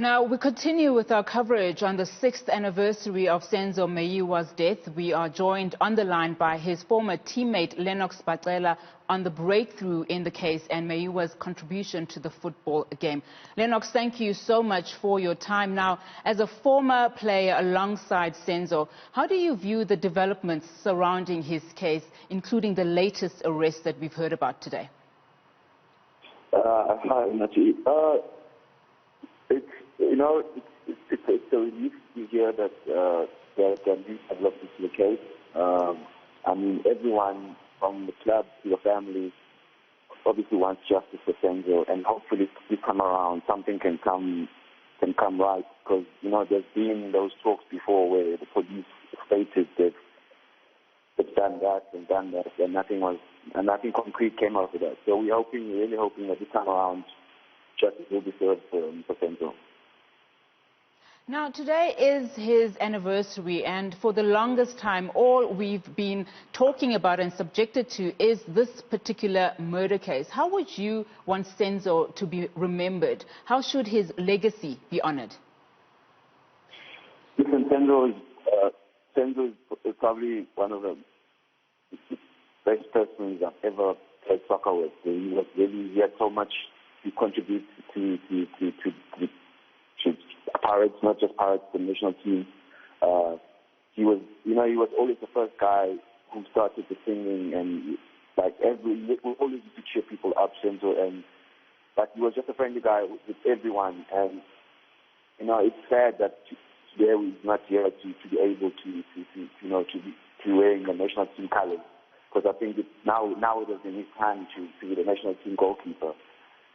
Now, we continue with our coverage on the 6th anniversary of Senzo Meyiwa's death. We are joined on the line by his former teammate Lennox Bacela on the breakthrough in the case and Meyiwa's contribution to the football game. Lennox, thank you so much for your time. Now, as a former player alongside Senzo, how do you view the developments surrounding his case, including the latest arrest that we've heard about today? Hi, Nati. It's a relief to hear that there are new developments in the case. I mean, everyone from the club to the family obviously wants justice for Senzo, and hopefully this time around something can come right. Because there's been those talks before where the police stated that they've done that, and nothing concrete came out of that. So we're really hoping that this time around justice will be served for Senzo. Now, today is his anniversary, and for the longest time, all we've been talking about and subjected to is this particular murder case. How would you want Senzo to be remembered? How should his legacy be honored? Listen, Senzo is probably one of the best persons I've ever played soccer with. He had so much to contribute to Pirates, not just Pirates, the national team. He was always the first guy who started the singing, and we always used to cheer people up, Senzo, but he was just a friendly guy with everyone. And it's sad that today he's not here to be able to wearing the national team colors, because I think now it is in his time to be the national team goalkeeper.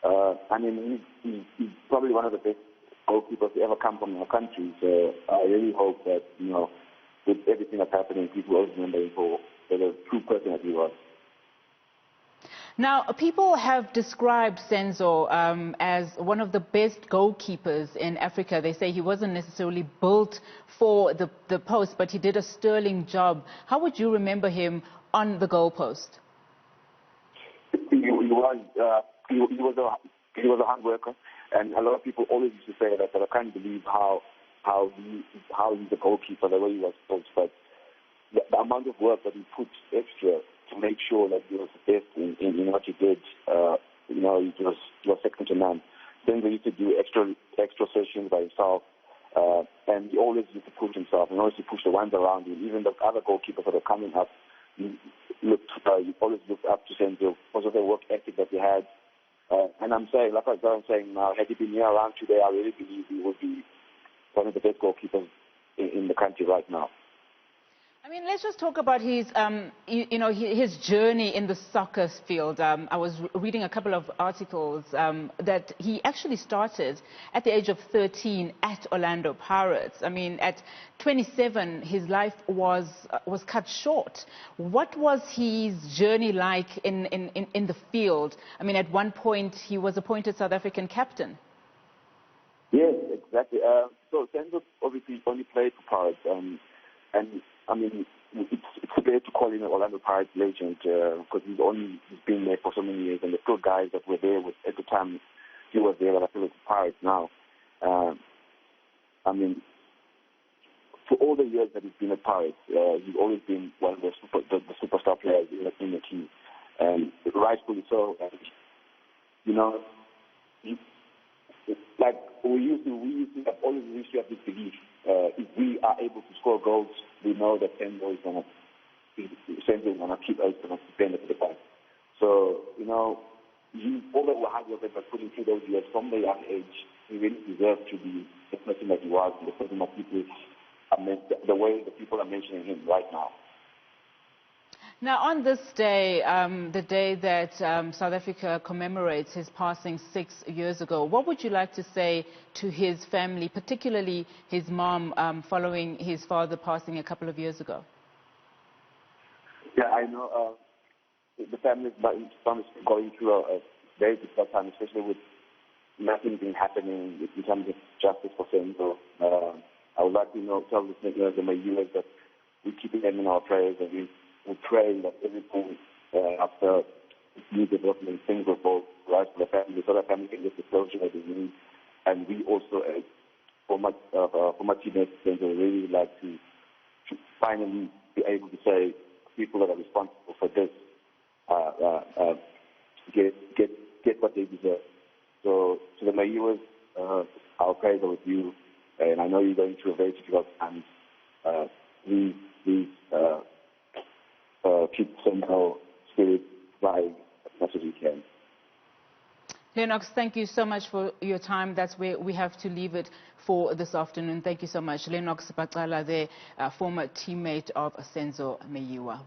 I mean, he's probably one of the best goalkeepers to ever come from our country. So I really hope that, with everything that's happening, people always remember him for the true person that he was. Now, people have described Senzo as one of the best goalkeepers in Africa. They say he wasn't necessarily built for the post, but he did a sterling job. How would you remember him on the goalpost? He was a hard worker, and a lot of people always used to say that I can't believe how he's a goalkeeper the way he was supposed. But the amount of work that he put extra to make sure that he was the best in what he did, he was second to none. Then he used to do extra sessions by himself, and he always used to push himself, and always used to push the ones around him. Even the other goalkeepers that are coming up, he always looked up to Senzo because of the work ethic that he had. And I'm saying, like I'm saying now, had he been here around today, I really believe he would be one of the best goalkeepers in the country right now. I mean, let's just talk about his, his journey in the soccer field. I was reading a couple of articles that he actually started at the age of 13 at Orlando Pirates. I mean, at 27, his life was cut short. What was his journey like in the field? I mean, at one point, he was appointed South African captain. Yes, exactly. So Senzo obviously only played for Pirates, and I mean, it's fair to call him an Orlando Pirates legend because he's been there for so many years, and the two guys that were there at the time he was there that are still with the Pirates now. I mean, for all the years that he's been at Pirates, he's always been one of the superstar players in the team, and rightfully so. Like we used to have always have this belief. If we are able to score goals, we know that Senzo is going to keep us going to defend at the back. So, all the hard work that was put into those years from the young age, he really deserved to be the person that he was, the person that people the way that people are mentioning him right now. Now, on this day, the day that South Africa commemorates his passing 6 years ago, what would you like to say to his family, particularly his mom, following his father passing a couple of years ago? Yeah, I know the family is going through a very difficult time, especially with nothing being happening in terms of justice for Senzo. I would like to tell the Senzo Meyiwa that we're keeping them in our prayers, and we pray that everything after new development, things will go right for the family, so the family can get the closure that they need. And we also, as former teammates, really would like to finally be able to say people that are responsible for this get what they deserve. So to the Meyiwas, our prayers are with you, and I know you're going through a very difficult time. Please keep somehow spirit flying as much as we can. Lennox, thank you so much for your time. That's where we have to leave it for this afternoon. Thank you so much. Lennox Bacela, the former teammate of Senzo Meyiwa.